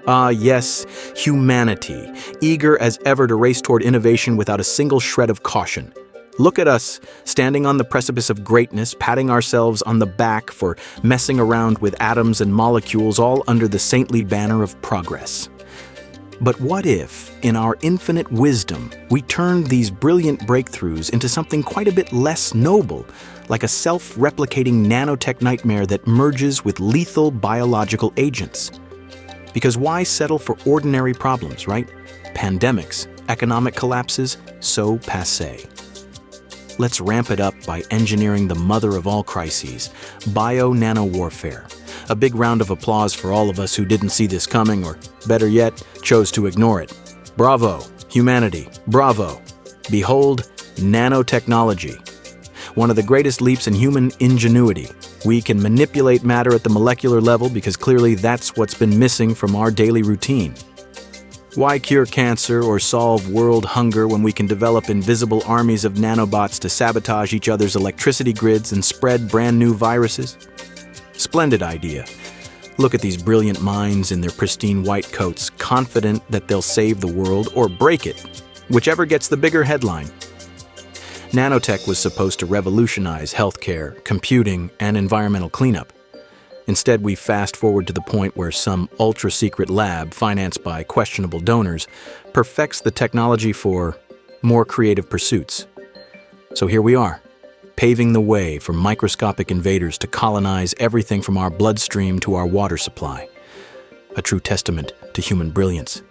Ah, yes, humanity, eager as ever to race toward innovation without a single shred of caution. Look at us, standing on the precipice of greatness, patting ourselves on the back for messing around with atoms and molecules, all under the saintly banner of progress. But what if, in our infinite wisdom, we turned these brilliant breakthroughs into something quite a bit less noble, like a self-replicating nanotech nightmare that merges with lethal biological agents? Because why settle for ordinary problems, right? Pandemics, economic collapses, so passé. Let's ramp it up by engineering the mother of all crises, Bio-Nanowarfare. A big round of applause for all of us who didn't see this coming, or better yet, chose to ignore it. Bravo, humanity, bravo. Behold, nanotechnology. One of the greatest leaps in human ingenuity. We can manipulate matter at the molecular level because clearly that's what's been missing from our daily routine. Why cure cancer or solve world hunger when we can develop invisible armies of nanobots to sabotage each other's electricity grids and spread brand new viruses? Splendid idea. Look at these brilliant minds in their pristine white coats, confident that they'll save the world or break it, whichever gets the bigger headline. Nanotech was supposed to revolutionize healthcare, computing, and environmental cleanup. Instead, we fast forward to the point where some ultra-secret lab, financed by questionable donors, perfects the technology for more creative pursuits. So here we are, paving the way for microscopic invaders to colonize everything from our bloodstream to our water supply. A true testament to human brilliance.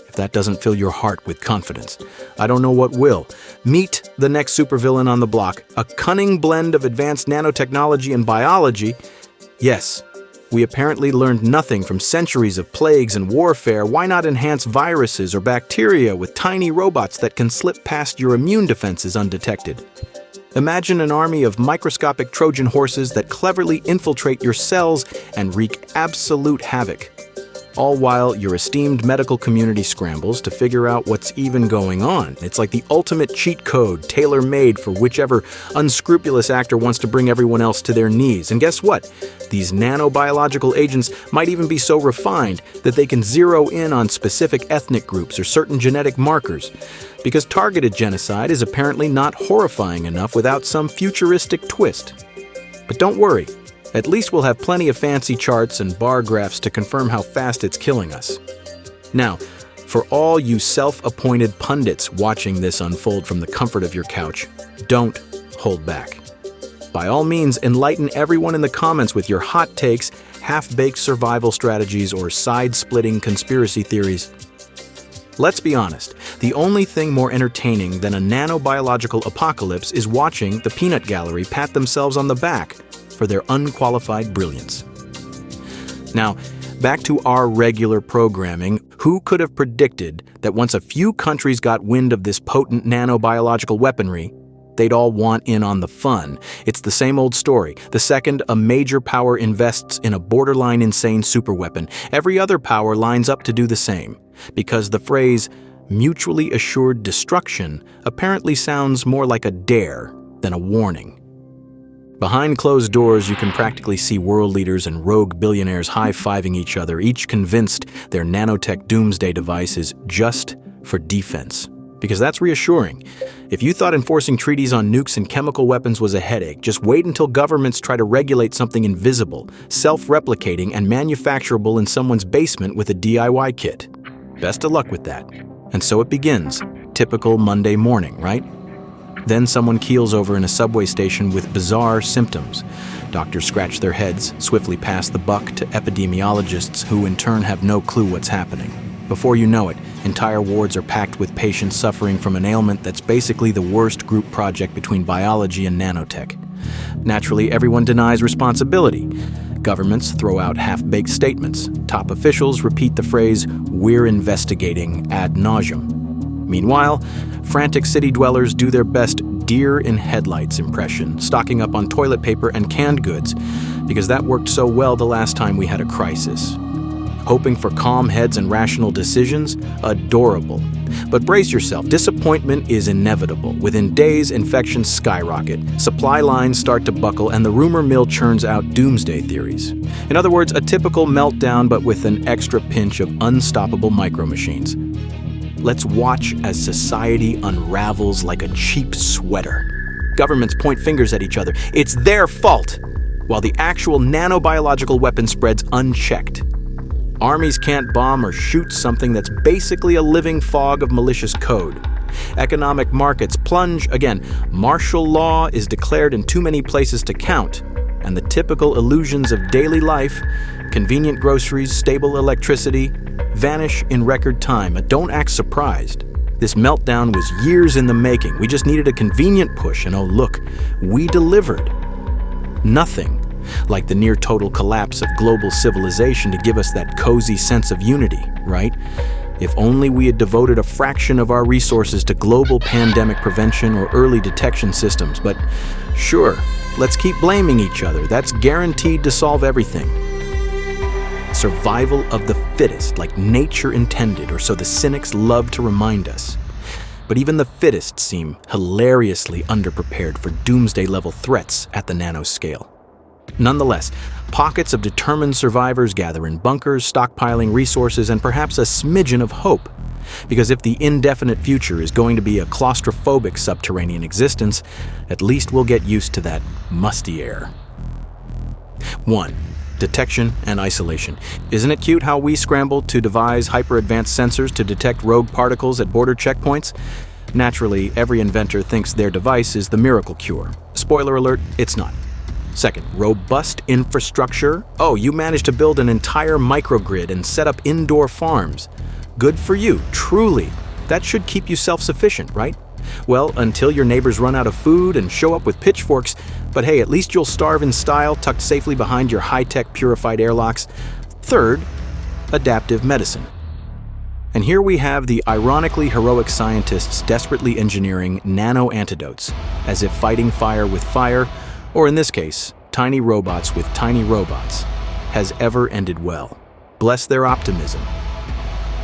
If that doesn't fill your heart with confidence, I don't know what will. Meet the next supervillain on the block, a cunning blend of advanced nanotechnology and biology. Yes, we apparently learned nothing from centuries of plagues and warfare. Why not enhance viruses or bacteria with tiny robots that can slip past your immune defenses undetected? Imagine an army of microscopic Trojan horses that cleverly infiltrate your cells and wreak absolute havoc. All while your esteemed medical community scrambles to figure out what's even going on. It's like the ultimate cheat code, tailor-made for whichever unscrupulous actor wants to bring everyone else to their knees. And guess what? These nanobiological agents might even be so refined that they can zero in on specific ethnic groups or certain genetic markers. Because targeted genocide is apparently not horrifying enough without some futuristic twist. But don't worry. At least we'll have plenty of fancy charts and bar graphs to confirm how fast it's killing us. Now, for all you self-appointed pundits watching this unfold from the comfort of your couch, don't hold back. By all means, enlighten everyone in the comments with your hot takes, half-baked survival strategies, or side-splitting conspiracy theories. Let's be honest, the only thing more entertaining than a nanobiological apocalypse is watching the peanut gallery pat themselves on the back for their unqualified brilliance. Now, back to our regular programming. Who could have predicted that once a few countries got wind of this potent nanobiological weaponry, they'd all want in on the fun? It's the same old story. The second a major power invests in a borderline insane superweapon, every other power lines up to do the same. Because the phrase mutually assured destruction apparently sounds more like a dare than a warning. Behind closed doors, you can practically see world leaders and rogue billionaires high-fiving each other, each convinced their nanotech doomsday device is just for defense. Because that's reassuring. If you thought enforcing treaties on nukes and chemical weapons was a headache, just wait until governments try to regulate something invisible, self-replicating, and manufacturable in someone's basement with a DIY kit. Best of luck with that. And so it begins. Typical Monday morning, right? Then someone keels over in a subway station with bizarre symptoms. Doctors scratch their heads, swiftly pass the buck to epidemiologists who in turn have no clue what's happening. Before you know it, entire wards are packed with patients suffering from an ailment that's basically the worst group project between biology and nanotech. Naturally, everyone denies responsibility. Governments throw out half-baked statements. Top officials repeat the phrase, "We're investigating," ad nauseum. Meanwhile, frantic city dwellers do their best deer-in-headlights impression, stocking up on toilet paper and canned goods, because that worked so well the last time we had a crisis. Hoping for calm heads and rational decisions? Adorable. But brace yourself, disappointment is inevitable. Within days, infections skyrocket, supply lines start to buckle, and the rumor mill churns out doomsday theories. In other words, a typical meltdown, but with an extra pinch of unstoppable micro-machines. Let's watch as society unravels like a cheap sweater. Governments point fingers at each other. It's their fault, while the actual nanobiological weapon spreads unchecked. Armies can't bomb or shoot something that's basically a living fog of malicious code. Economic markets plunge. Again, martial law is declared in too many places to count, and the typical illusions of daily life, convenient groceries, stable electricity, vanish in record time. Don't act surprised. This meltdown was years in the making. We just needed a convenient push, and oh look, we delivered. Nothing like the near-total collapse of global civilization to give us that cozy sense of unity, right? If only we had devoted a fraction of our resources to global pandemic prevention or early detection systems. But sure, let's keep blaming each other. That's guaranteed to solve everything. Survival of the fittest, like nature intended, or so the cynics love to remind us. But even the fittest seem hilariously underprepared for doomsday-level threats at the nanoscale. Nonetheless, pockets of determined survivors gather in bunkers, stockpiling resources and perhaps a smidgen of hope. Because if the indefinite future is going to be a claustrophobic subterranean existence, at least we'll get used to that musty air. 1. Detection and isolation. Isn't it cute how we scrambled to devise hyper-advanced sensors to detect rogue particles at border checkpoints? Naturally, every inventor thinks their device is the miracle cure. Spoiler alert, it's not. Second, robust infrastructure. Oh, you managed to build an entire microgrid and set up indoor farms. Good for you, truly. That should keep you self-sufficient, right? Well, until your neighbors run out of food and show up with pitchforks, but hey, at least you'll starve in style, tucked safely behind your high-tech purified airlocks. Third, adaptive medicine. And here we have the ironically heroic scientists desperately engineering nano-antidotes, as if fighting fire with fire, or in this case, tiny robots with tiny robots, has ever ended well. Bless their optimism.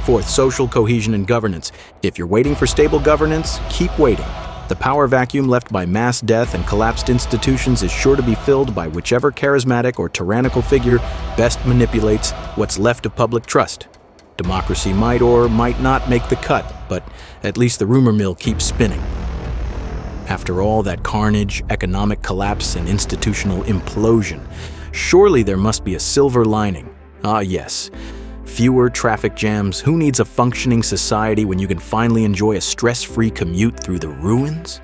Fourth, social cohesion and governance. If you're waiting for stable governance, keep waiting. The power vacuum left by mass death and collapsed institutions is sure to be filled by whichever charismatic or tyrannical figure best manipulates what's left of public trust. Democracy might or might not make the cut, but at least the rumor mill keeps spinning. After all that carnage, economic collapse, and institutional implosion, surely there must be a silver lining. Ah, yes. Fewer traffic jams. Who needs a functioning society when you can finally enjoy a stress-free commute through the ruins?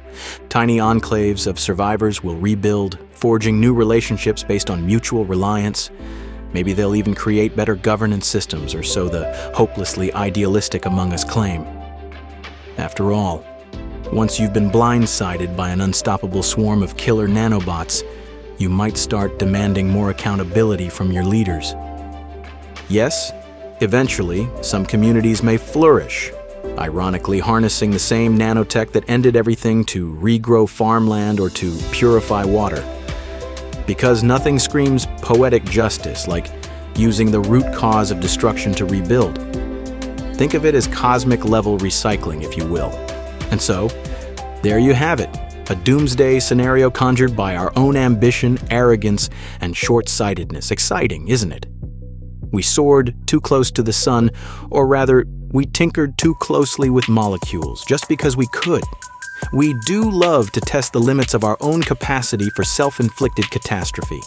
Tiny enclaves of survivors will rebuild, forging new relationships based on mutual reliance. Maybe they'll even create better governance systems, or so the hopelessly idealistic among us claim. After all, once you've been blindsided by an unstoppable swarm of killer nanobots, you might start demanding more accountability from your leaders. Yes, eventually, some communities may flourish, ironically harnessing the same nanotech that ended everything to regrow farmland or to purify water. Because nothing screams poetic justice like using the root cause of destruction to rebuild. Think of it as cosmic-level recycling, if you will. And so, there you have it, a doomsday scenario conjured by our own ambition, arrogance, and short-sightedness. Exciting, isn't it? We soared too close to the sun, or rather, we tinkered too closely with molecules, just because we could. We do love to test the limits of our own capacity for self-inflicted catastrophe.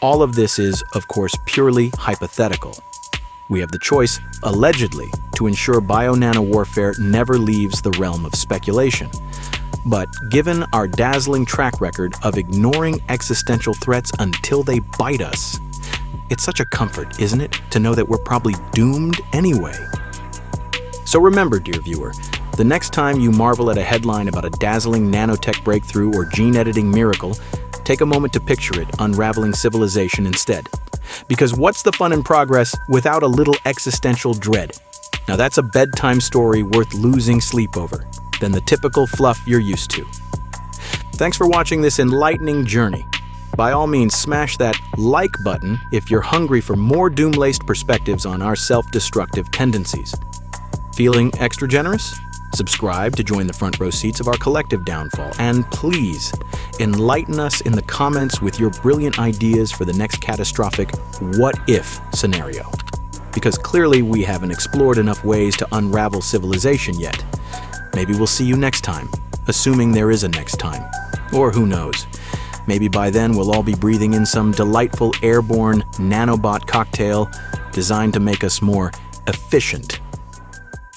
All of this is, of course, purely hypothetical. We have the choice, allegedly, to ensure bio-nanowarfare never leaves the realm of speculation. But given our dazzling track record of ignoring existential threats until they bite us, it's such a comfort, isn't it, to know that we're probably doomed anyway. So remember, dear viewer, the next time you marvel at a headline about a dazzling nanotech breakthrough or gene-editing miracle, take a moment to picture it unraveling civilization instead. Because what's the fun in progress without a little existential dread? Now that's a bedtime story worth losing sleep over than the typical fluff you're used to. Thanks for watching this enlightening journey. By all means, smash that like button if you're hungry for more doom-laced perspectives on our self-destructive tendencies. Feeling extra generous? Subscribe to join the front row seats of our collective downfall. And please, enlighten us in the comments with your brilliant ideas for the next catastrophic what-if scenario. Because clearly we haven't explored enough ways to unravel civilization yet. Maybe we'll see you next time, assuming there is a next time. Or who knows? Maybe by then we'll all be breathing in some delightful airborne nanobot cocktail designed to make us more efficient.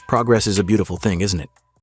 Progress is a beautiful thing, isn't it?